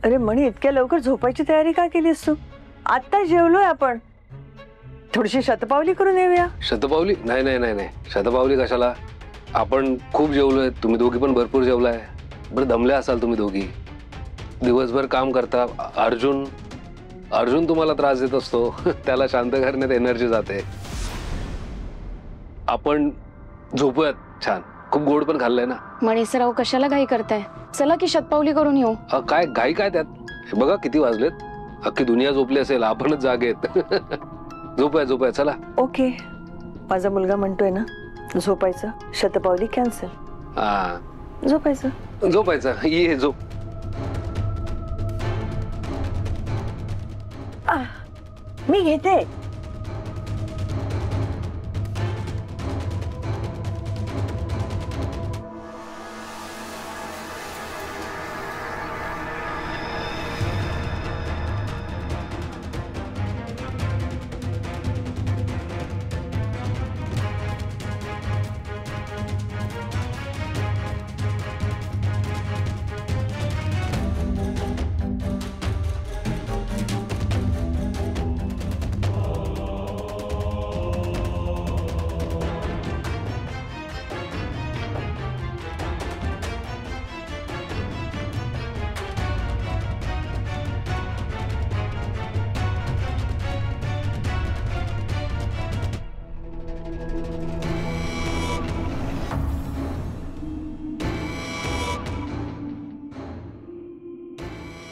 अरे मणी, इतक्या लवकर झोपायची तयारी का केलीस तू? आता जेवलोय आपण, थोडीशी शतपावली करून येऊया. शतपावली? नाही नाही नाही नाही, शतपावली कशाला? आपण खूप जेवलोय, तुम्ही दोघी पण भरपूर जेवलाय. बरं दमले असाल तुम्ही दोघी, दिवसभर काम करता. अर्जुन अर्जुन तुम्हाला त्रास देत असतो त्याला शांत करण्यात एनर्जी जाते. आपण झोपूयात छान, खूप गोड पण खाल्लंय ना. मणीसराव कशाला घाई करताय? चला की शतपावली करून येऊ. काय घाई काय त्यात? हे बघा किती वाजलेत, अख्खी दुनिया झोपली असेल, आपणच जागेत. झोपूया चला. ओके, माझा मुलगा म्हणतोय ना झोपायचं, शतपावली कॅन्सल. हा, झोपायचं. ये झोप. मी घेते.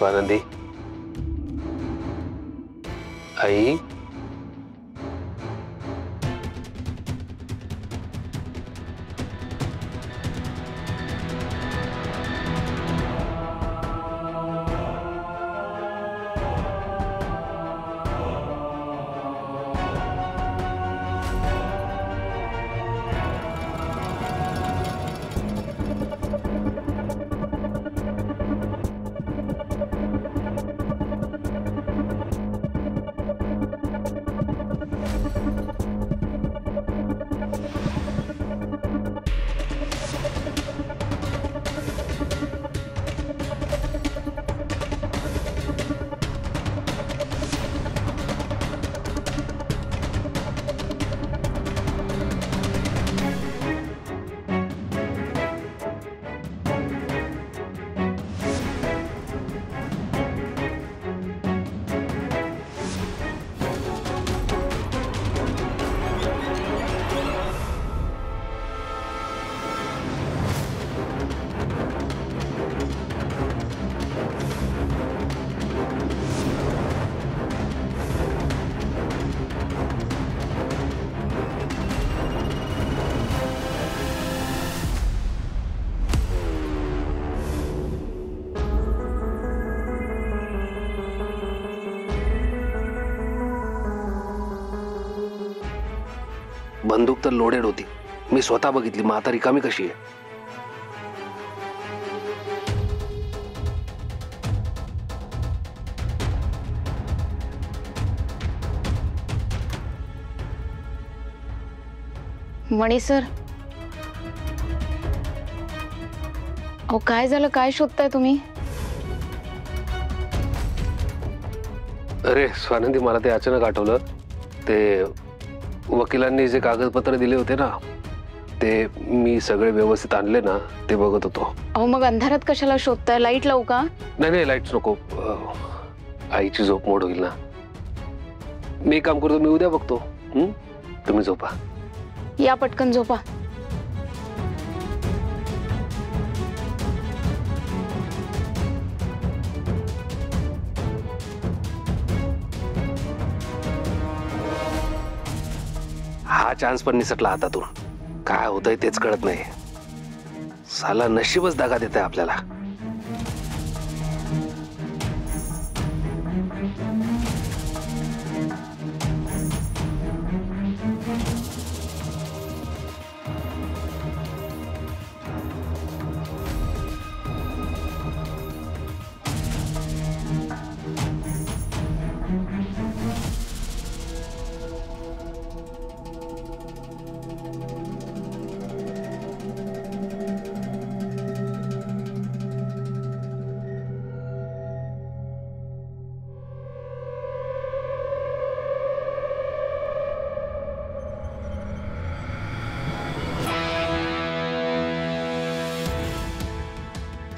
आनंदी, आई, बंदूक तर लोडेड होती, मी स्वतः बघितली. मग आता रिकामी कशी आहे? मणी सर, अहो काय झालं? काय शोधताय तुम्ही? अरे स्वानंदी, मला ते अचानक आठवलं. ते वकिलांनी जे कागदपत्र दिले होते ना, ते मी सगळे व्यवस्थित आणले ना, ते बघत होतो. अहो मग अंधारात कशाला शोधताय? लाईट लावू का? नाही लाईट्स नको, आईची झोप मोड होईल ना. मी एक काम करतो, मी उद्या बघतो. तुम्ही झोपा. या पटकन झोपा. हा चान्स पण निसटला हातातून. काय होतंय तेच कळत नाही. साला नशीबच दगा देत आहे आपल्याला.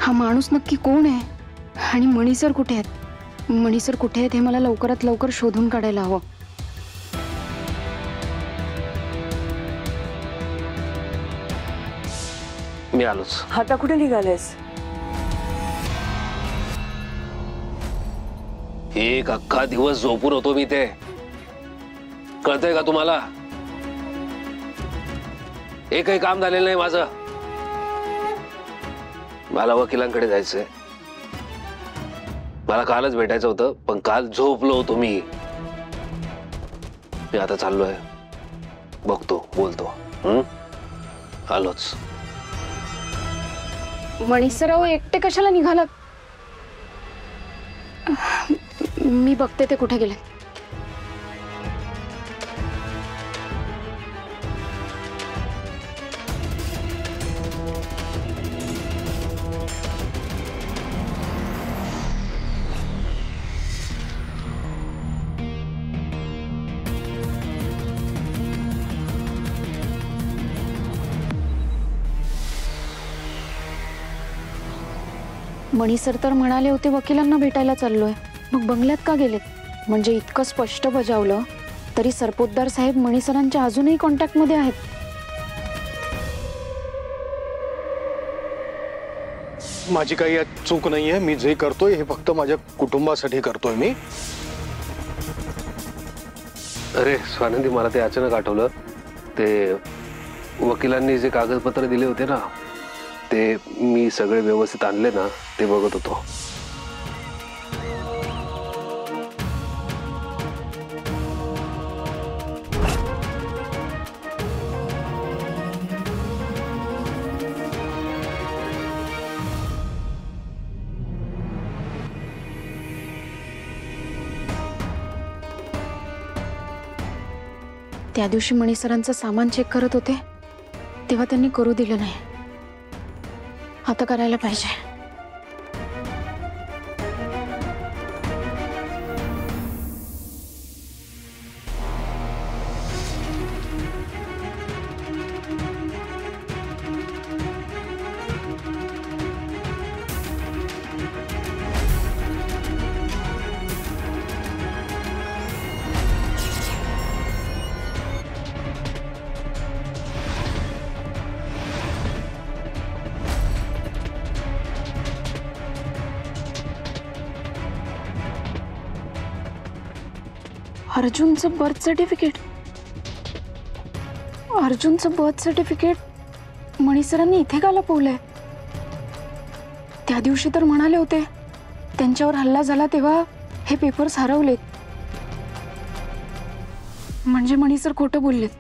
हा माणूस नक्की कोण आहे आणि मणी सर कुठे आहेत? मणी सर कुठे आहेत हे मला लवकरात लवकर शोधून काढायला हवं. मी आलोच. आता कुठे निघालेस? एक अख्खा दिवस झोपून होतो मी ते, कळतंय का तुम्हाला? एकही काम झालेलं नाही माझं. मला वकिलांकडे जायचंय. मला कालच भेटायचं होतं, पण काल झोपलो होतो मी. आता चाललोय, बघतो, बोलतो. आलोच. मणी सर अहो एकटे कशाला निघालात? मी बघते ते कुठे गेले. मणी सर तर म्हणाले होते वकिलांना भेटायला चाललोय. मग बंगल्यात का गेलेत? म्हणजे इतकं स्पष्ट बजावलं तरी सरपोतदार साहेब मणी सरांच्या अजूनही कॉन्टॅक्ट मध्ये आहेत. माझी काही यात चूक नाहीये. मी जे करतोय हे फक्त माझ्या कुटुंबासाठी करतोय मी. अरे स्वानंदी, मला ते अचानक आठवलं. ते वकिलांनी जे कागदपत्र दिले होते ना, ते मी सगळे व्यवस्थित आणले ना, ते बघत होतो. त्या दिवशी मणी सरांचं सामान चेक करत होते तेव्हा त्यांनी करू दिलं नाही. आता करायला पाहिजे. अर्जुनचं बर्थ सर्टिफिकेट. अर्जुनचं बर्थ सर्टिफिकेट मणी सरांनी इथे का लपवलंय? त्या दिवशी तर म्हणाले होते त्यांच्यावर हल्ला झाला तेव्हा हे पेपर्स हरवलेत. म्हणजे मणी सर खोटं बोललेत.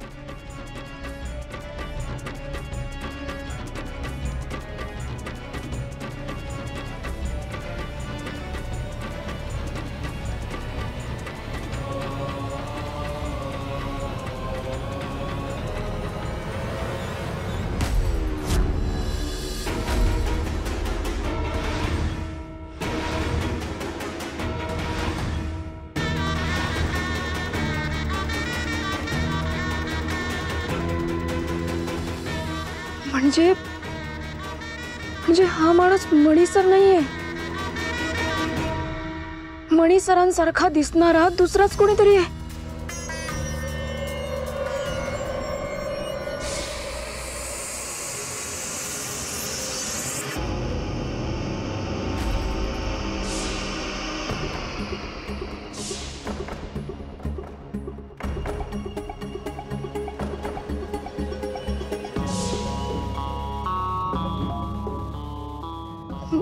म्हणजे हा माणूस मणी सर नाहीये. मणी सरांसारखा दिसणारा दुसराच कोणीतरी आहे.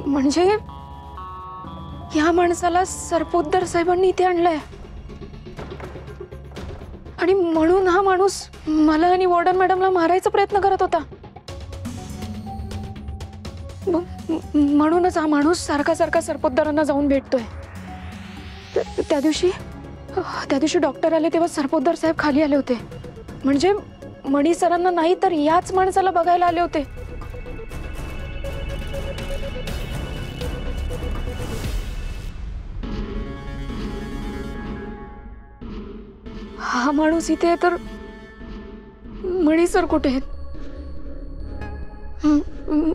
म्हणजे या माणसाला सरपोतदार साहेबांनी इथे आणलंय आणि म्हणून हा माणूस मला आणि वॉर्डन मॅडमला मारायचा प्रयत्न करत होता. म्हणूनच हा माणूस सारखा सारखा सरपोतदारांना जाऊन भेटतोय. त्या दिवशी डॉक्टर आले तेव्हा सरपोतदार साहेब खाली आले होते. म्हणजे मणी सरांना नाही तर याच माणसाला बघायला आले होते. हा माणूस इथे तर मणी सर कुठे आहेत?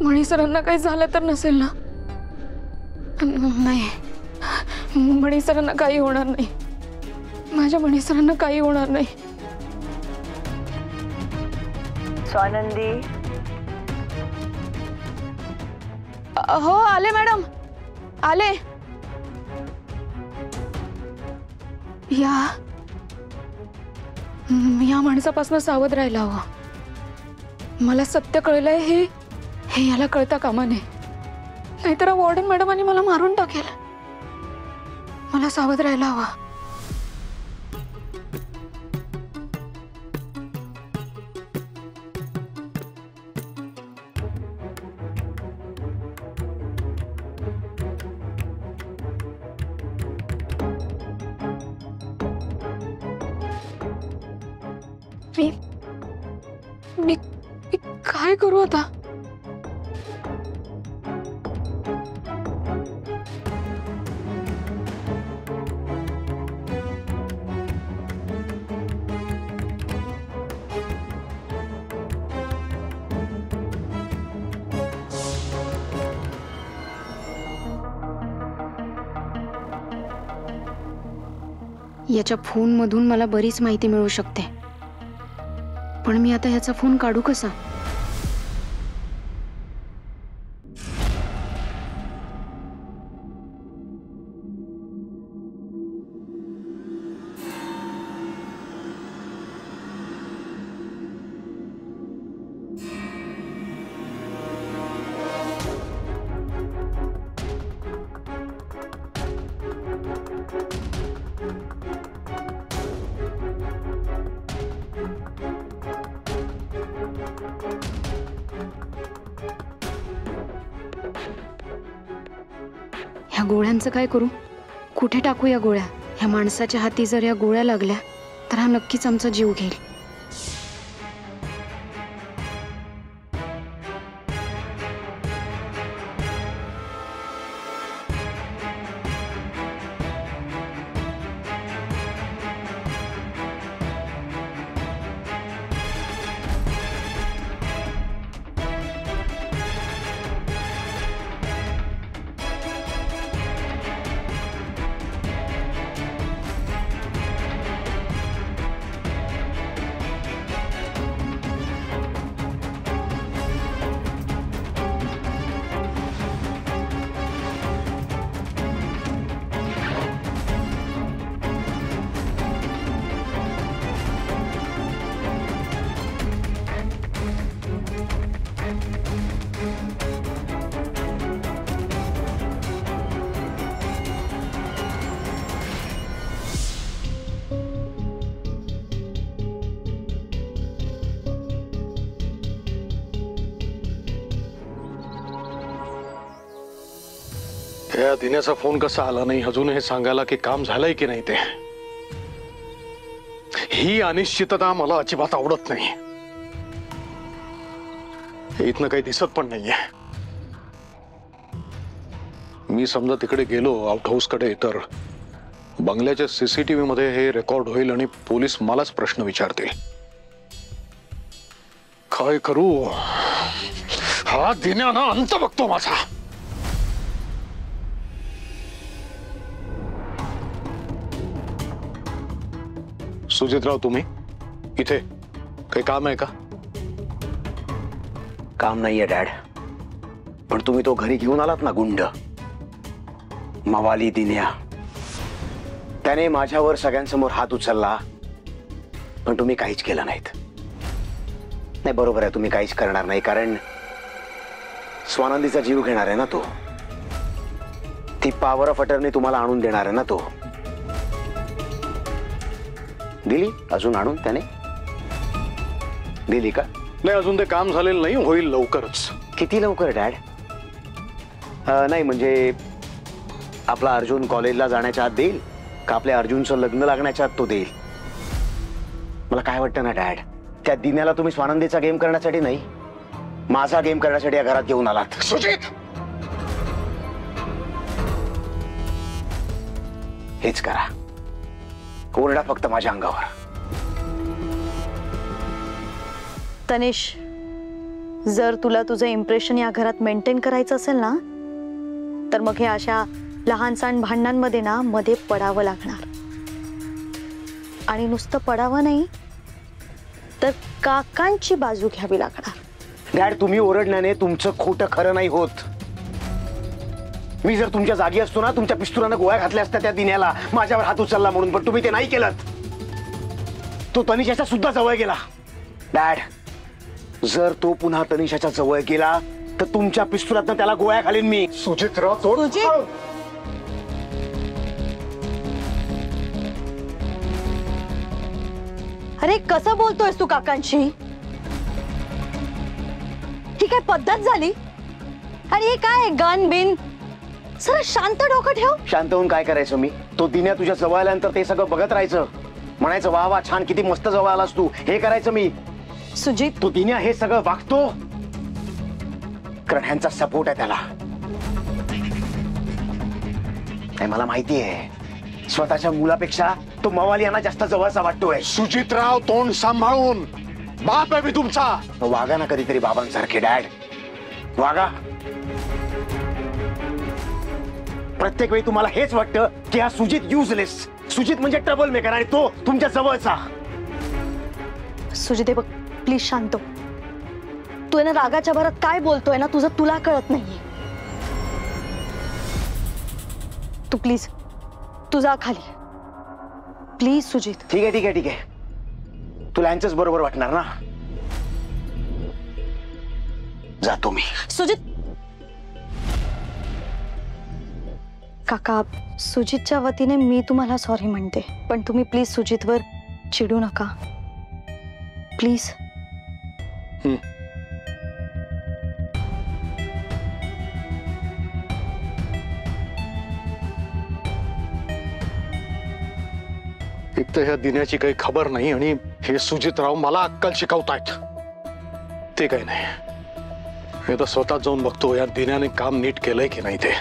मणी सरांना काही झालं तर नसेल ना? नाही, मणी सरांना काही होणार नाही. माझ्या मणी सरांना काही होणार नाही. स्वानंदी, हो आले मॅडम, आले. या माणसापासून सावध राहायला हवं. मला सत्य कळलंय हे याला कळता कामा नये, नाहीतर वॉर्डन मॅडमांनी मला मारून टाकेल. मला सावध राहायला हवा. मी काय करू आता? याच्या फोनमधून मला बरीच माहिती मिळू शकते, पण मी आता ह्याचा फोन काढू कसा? ह्या गोळ्यांचं काय करू? कुठे टाकू या गोळ्या? ह्या माणसाच्या हाती जर या गोळ्या लागल्या तर हा नक्कीच आमचा जीव घेईल. या दिन्याचा फोन कसा आला नाही अजून हे सांगायला की काम झालंय की नाही ते. ही अनिश्चितता मला अजिबात आवडत नाही. इथनं काही दिसत पण नाहीये. मी समजा तिकडे गेलो आउट हाऊस कडे तर बंगल्याच्या सीसीटीव्ही मध्ये हे रेकॉर्ड होईल आणि पोलीस मलाच प्रश्न विचारतील. काय करू? हा दिन्यानं अंत बघतो माझा. सुजितराव, तुम्ही इथे काही काम आहे का? काम नाहीये डॅड, पण तुम्ही तो घरी घेऊन आलात ना गुंड मवाली दिन्या. त्याने माझ्यावर सगळ्यांसमोर हात उचलला, पण तुम्ही काहीच केलं नाहीत. नाही, बरोबर आहे, तुम्ही काहीच करणार नाही, कारण स्वानंदीचा जीव घेणार आहे ना तो. ती पॉवर ऑफ अटर्नी तुम्हाला आणून देणार आहे ना तो. दिली अजून आणून त्याने? दिली का? नाही, अजून ते काम झालेलं नाही, होईल लवकरच. किती लवकर डॅड? नाही म्हणजे आपला अर्जुन कॉलेजला जाण्याच्या आत देईल का आपल्या अर्जुनचं लग्न लागण्याच्या आत तो देईल? मला काय वाटतं ना डॅड, त्या दिन्याला तुम्ही स्वानंदीचा गेम करण्यासाठी नाही, माझा गेम करण्यासाठी या घरात घेऊन आलात. सुजित, हेच करा. ओरडा फक्त माझ्या अंगावर. तनिष, जर तुला तुझं इम्प्रेशन या घरात मेंटेन करायचं असेल ना तर मग हे अशा लहान सहान भांडणांमध्ये ना मध्ये पडावं लागणार. आणि नुसतं पडावं नाही तर काकांची बाजू घ्यावी लागणार. डॅड, तुम्ही ओरडण्याने तुमचं खोटं खरं नाही होत. मी जर तुमच्या जागी असतो ना, तुमच्या पिस्तुलानं गोळ्या घातल्या असत्या त्या दिन्याला, माझ्यावर हात उचलला म्हणून, पण तुम्ही ते नाही केलं. तो तनिषाच्या सुद्धा जवळ गेला. डॅड, जर तो पुन्हा तनिषाच्या जवळ गेला तर तुमच्या पिस्तुलातनं त्याला गोळ्या घालीन मी. सुचित्रा, तो अरे कसं बोलतोयस तू काकांशी? ही काय पद्धत झाली? आणि हे काय गन बिन? सर शांत डोकं ठेव. शांत होऊन काय करायचं मी? तो दिन्या तुझ्या जवळ आल्यानंतर ते सगळं बघत राहायचं, म्हणायचं वा वा छान, किती मस्त जवळ आलास तू, हे करायचं मी. सुजित, तो दिन्या हे सगळं वागतो कारण ह्यांचा सपोर्ट आहे त्याला. नाही, मला माहिती आहे स्वतःच्या मुलापेक्षा तो मवाली यांना जास्त जवळचा वाटतोय. सुचित्राव, तोंड सांभाळून. बाप आहे मी तुमचा. वागा ना कधीतरी बाबांसारखे. डॅड, वागा. प्रत्येक वेळी तुम्हाला हेच वाटतं की हा सुजित युजलेस, सुजित म्हणजे ट्रबल मेकर, आणि तो तुमच्या जवळचा. सुजित, बघ प्लीज शांत हो. तू ना रागाच्या भरात काय बोलतोय ना, तुला कळत नाहीये. तू प्लीज तुझा खाली प्लीज. सुजित, ठीक आहे ठीक आहे ठीक आहे, तुला यांचंच बरोबर वाटणार ना. जातो मी. सुजित. काका, सुजितच्या वतीने मी तुम्हाला सॉरी म्हणते, पण तुम्ही प्लीज सुजितवर चिडू नका प्लीज. एक तर ह्या दिन्याची काही खबर नाही आणि हे सुजितराव मला अक्कल शिकवतायत. ते काही नाही, मी तर स्वतः जाऊन बघतो या दिन्याने काम नीट केलंय की नाही ते.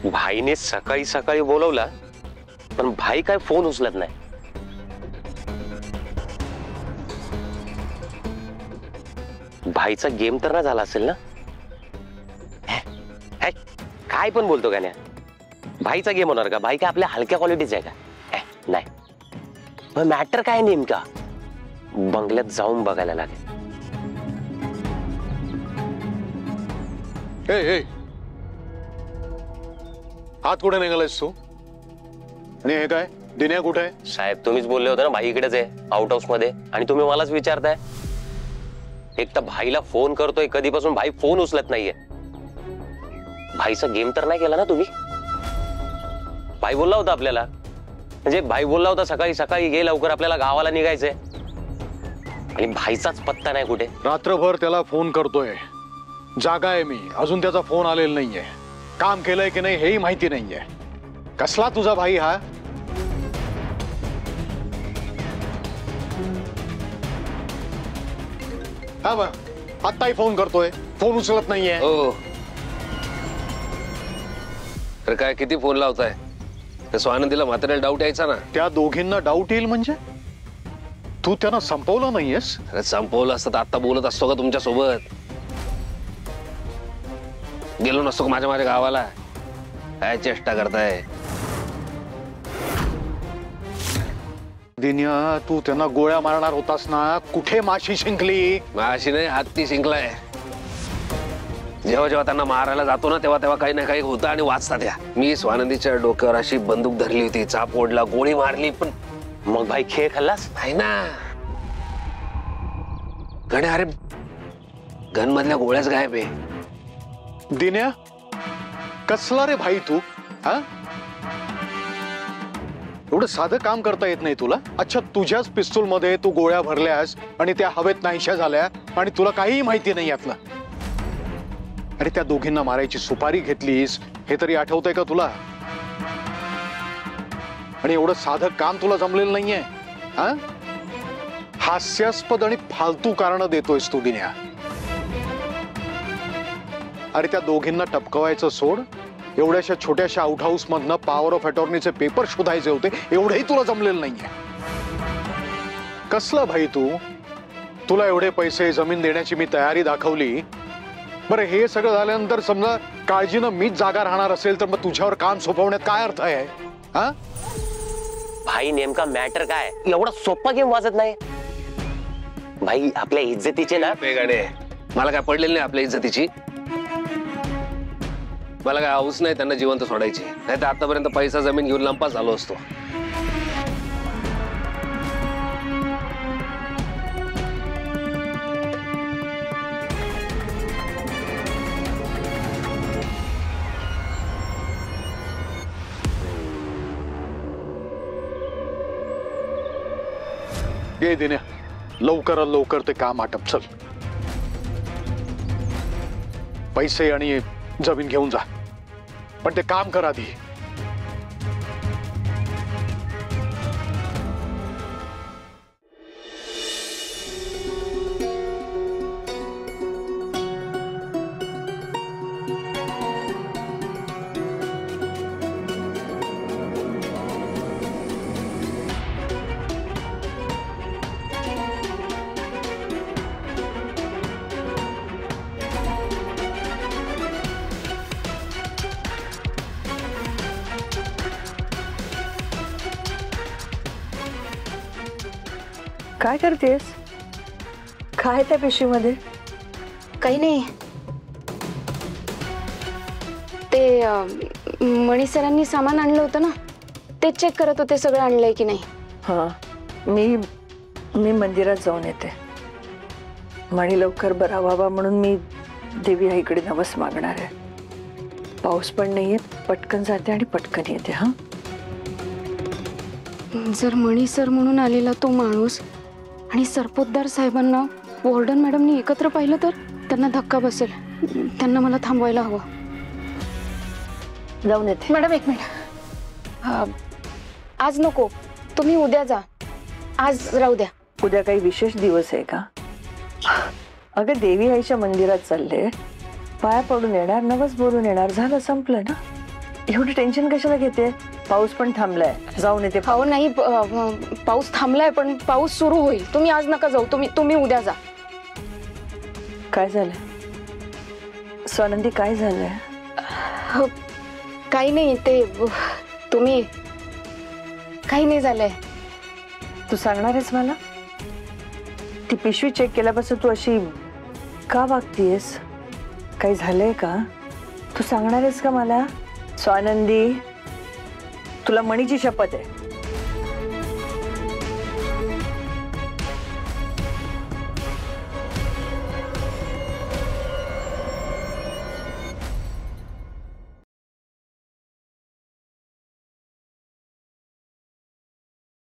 भाईने सकाळी सकाळी बोलवला पण भाई काय फोन उचलत नाही. भाईचा गेम तर ना झाला असेल ना. काय पण बोलतो का नाही? भाईचा गेम होणार का? भाई काय आपल्या हलक्या क्वालिटीचा आहे का? नाही. मग मॅटर काय नेमका? बंगल्यात जाऊन बघायला लागेल. हात कुठे निघालायस तू? आणि हे काय दिन्या कुठे आहे? साहेब, तुम्हीच बोलले होते ना भाई इकडेच आहे आउट हाऊस मध्ये, आणि तुम्ही मलाच विचारताय. एक तर भाईला फोन करतोय कधीपासून, भाई फोन उचलत नाहीये. भाईचा गेम तर नाही केला ना तुम्ही? भाई बोलला होता आपल्याला, म्हणजे भाई बोलला होता सकाळी सकाळी गे लवकर, आपल्याला गावाला निघायचंय, आणि भाईचाच पत्ता नाही कुठे. रात्रभर त्याला फोन करतोय, जागा आहे मी, अजून त्याचा फोन आलेला नाहीये. काम केलंय की नाही हेही माहिती नाहीये. कसला तुझा भाई हा? हा बा, आत्ताही फोन करतोय, फोन उचलत नाहीये. हो, तर काय किती फोन लावताय? त्या स्वानंदीला म्हाताऱ्याला डाऊट यायचा ना. त्या दोघींना डाऊट येईल म्हणजे? तू त्यांना संपवलं नाहीयेस? अरे संपवलं असतं तर आता बोलत असतो का तुमच्या सोबत? गेलो नसतो का माझ्या गावाला? काय चेष्टा करताय? दिन्या, तू त्यांना गोळ्या मारणार होतास ना, कुठे माशी शिंकली? माशी नाही, हत्ती शिंकलाय. जेव्हा जेव्हा त्यांना मारायला जातो ना, तेव्हा तेव्हा काही ना काही होतं आणि वाचतात त्या. मी स्वानंदीच्या डोक्यावर अशी बंदूक धरली होती, चाप ओढला, गोळी मारली, पण मग भाई खेळ खाल्लास? नाही ना. गणे, अरे गन मधल्या गोळ्याच गायब आहे. दिन्या, कसला रे भाई तू? हा, एवढं साधं काम करता येत नाही तुला? अच्छा, तुझ्याच पिस्तूल मध्ये तू गोळ्या भरल्यास आणि त्या हवेत नाहीशा झाल्या आणि तुला काहीही माहिती नाही यातलं. अरे त्या दोघींना मारायची सुपारी घेतलीस हे तरी आठवतंय का तुला? आणि एवढं साधं काम तुला जमलेलं नाहीये. हा, हास्यास्पद आणि फालतू कारण देतोयस तू दिन्या. अरे त्या दोघींना टपकवायचं सोड, एवढ्याशा छोट्याशा आउट हाऊस मधनं पॉवर ऑफ अटॉर्नीचे पेपर शोधायचे होते, एवढंही तुला जमलेलं नाहीये. कसला भाई तू? तुला एवढे पैसे जमीन देण्याची मी तयारी दाखवली. बरं, हे सगळं झाल्यानंतर समजा काळजीनं मीच जागा राहणार असेल तर मग तुझ्यावर काम सोपवण्यात काय अर्थ आहे? हा भाई नेमका मॅटर काय? एवढा सोपा गेम वाजत नाही भाई. आपल्या इज्जतीचे ना गाणे मला काय पडलेलं नाही आपल्या इज्जतीची. मला काय हाऊस नाही त्यांना जिवंत सोडायची, नाही तर आतापर्यंत पैसा जमीन घेऊन लंपास झालो असतो. ये दिन्या, लवकरात लवकर ते काम आटप. चल, पैसे आणि जमीन घेऊन जा, पण ते काम कर आधी. काय करतेस? काय त्या पिशवीमध्ये? काही नाही. ते मणी सरांनी सामान आणलं होतं ना, ते चेक करत होते सगळं आणलंय की नाही. हा, मी मंदिरात जाऊन येते. मणी लवकर बरा व्हावा म्हणून मी देवी आईकडे नवस मागणार आहे. पाऊस पण नाहीये, पटकन जाते आणि पटकन येते. हा, जर मणी सर म्हणून आलेला तो माणूस आणि सरपोतदार साहेबांना वॉर्डन मॅडमनी एकत्र पाहिलं तर त्यांना धक्का बसेल. त्यांना मला थांबवायला हवं. जाऊन येते. मॅडम एक मिनिट. आज नको, तुम्ही उद्या जा. आज राहू द्या. उद्या काही विशेष दिवस आहे का? अगं, देवी आईच्या मंदिरात चालले, पाया पडून येणार, नवस बोलून येणार, झालं, संपलं ना. एवढं टेन्शन कशाला घेते? पाऊस पण थांबलाय, जाऊन येते. हो नाही, पाऊस थांबलाय पण पाऊस सुरू होईल. तुम्ही आज नका जाऊ, तुम्ही उद्या जा. काय झालंय स्वानंदी? काय झालंय? काही नाही, ते तुम्ही काही नाही झालंय. तू सांगणार आहेस मला? ती पिशवी चेक केल्यापासून तू अशी का वागतीयस? काही झालंय का? तू सांगणार आहेस का मला? स्वानंदी, तुला मणीची शपथ आहे,